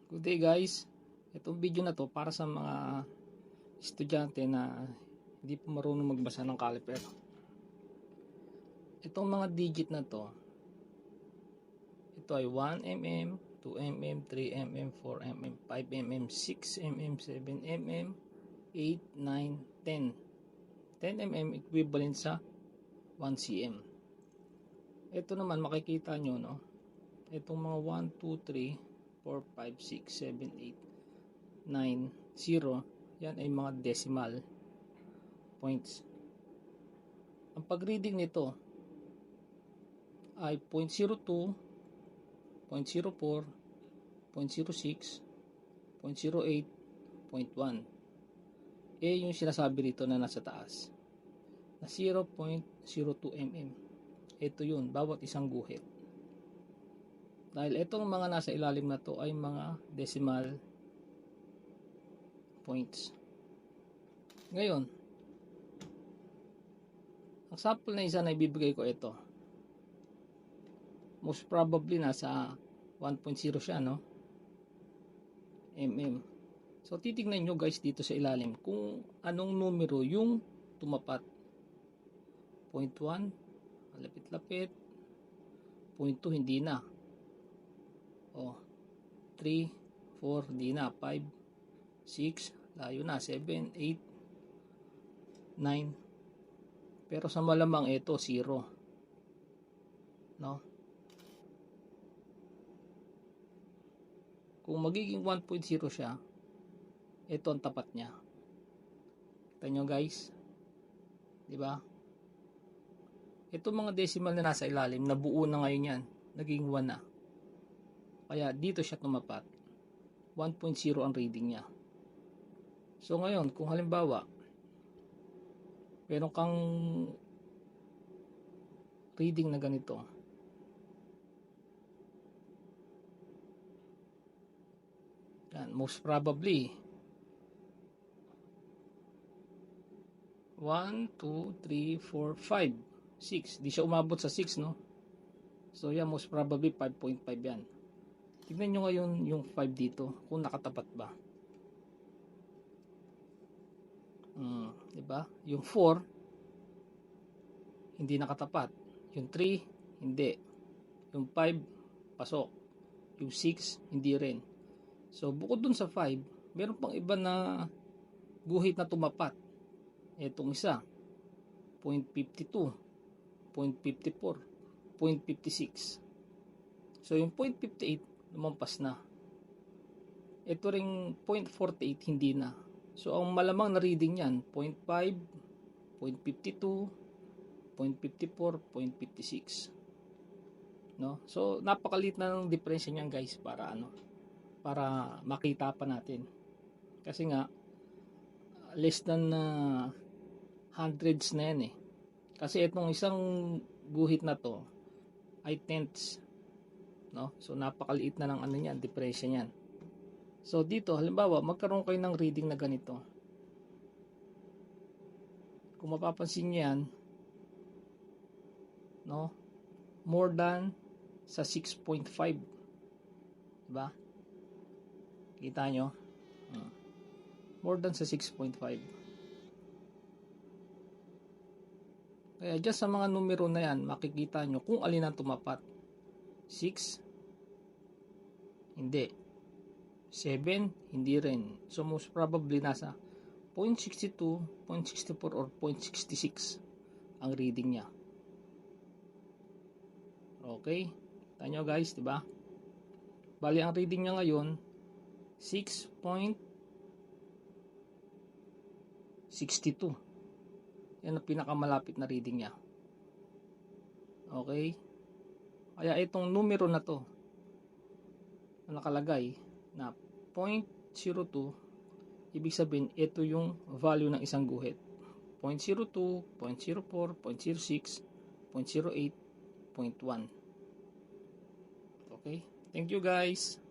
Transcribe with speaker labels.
Speaker 1: Good day guys. Itong video na to para sa mga estudyante na hindi pa marunong magbasa ng caliper. Itong mga digit na to, ito ay 1mm, 2mm, 3mm, 4mm, 5mm, 6mm, 7mm, 8, 9, 10. 10mm equivalent sa 1cm. Ito naman makikita nyo, no? Itong mga 1, 2, 3, 4, 5, 6, 7, 8, 9, 0, yan ay mga decimal points. Ang pag-reading nito ay 0.02, 0.04, 0.06, 0.08, 0.1. Yung sinasabi rito na nasa taas na 0.02 mm. Ito yun, bawat isang guhit. Dahil itong mga nasa ilalim na to ay mga decimal points. Ngayon, ang sample na isa na ibibigay ko ito. Most probably nasa 1.0 siya, no? mm. So titignan nyo guys dito sa ilalim kung anong numero yung tumapat. 0.1, malapit-lapit. 0.2 hindi na. 3, 4, di na. 5, 6, layo na. 7, 8, 9. Pero sa malamang ito, 0. No? Kung magiging 1.0 siya, ito ang tapat niya. Kita nyo guys? Diba? Ito mga decimal na nasa ilalim, nabuo na ngayon yan. Naging 1 na. Kaya dito siya tumapat. 1.0 ang reading niya. So ngayon, kung halimbawa, meron kang reading na ganito. Yan, most probably 1, 2, 3, 4, 5, 6. Di siya umabot sa 6, no? So yan, most probably 5.5 yan. Tignan nyo ngayon yung 5 dito, kung nakatapat ba. Diba? Yung 4, hindi nakatapat. Yung 3, hindi. Yung 5, pasok. Yung 6, hindi rin. So, bukod dun sa 5, meron pang iba na guhit na tumapat. Etong isa, 0.52, 0.54, 0.56. So, yung 0.58, lumampas na. Ito ring 0.48 hindi na. So ang malamang na reading niyan 0.5, 0.52, 0.54, 0.56. No? So napakaliit na ng diferensya niyan guys para para makita pa natin. Kasi nga less than hundreds na yan eh. Kasi itong isang guhit na to ay tenths. No? So napakaliit na ng niyan, diferensya niyan. So dito halimbawa magkaroon kayo ng reading na ganito. Kung mapapansin niyo yan, no? More than sa 6.5. Diba? Kita nyo? More than sa 6.5. Kaya just sa mga numero na yan, makikita nyo kung alin ang tumapat. 6, hindi. 7, hindi rin. So most probably nasa 0.62, 0.64 or 0.66 ang reading niya. Okay? Tanyo guys, di ba? Bali ang reading niya ngayon 6.62. Yan ang pinakamalapit na reading niya. Okay? Kaya itong numero na to na nakalagay na 0.02, ibig sabihin ito yung value ng isang guhit. 0.02, 0.04, 0.06, 0.08, 0.1. Okay? Thank you guys.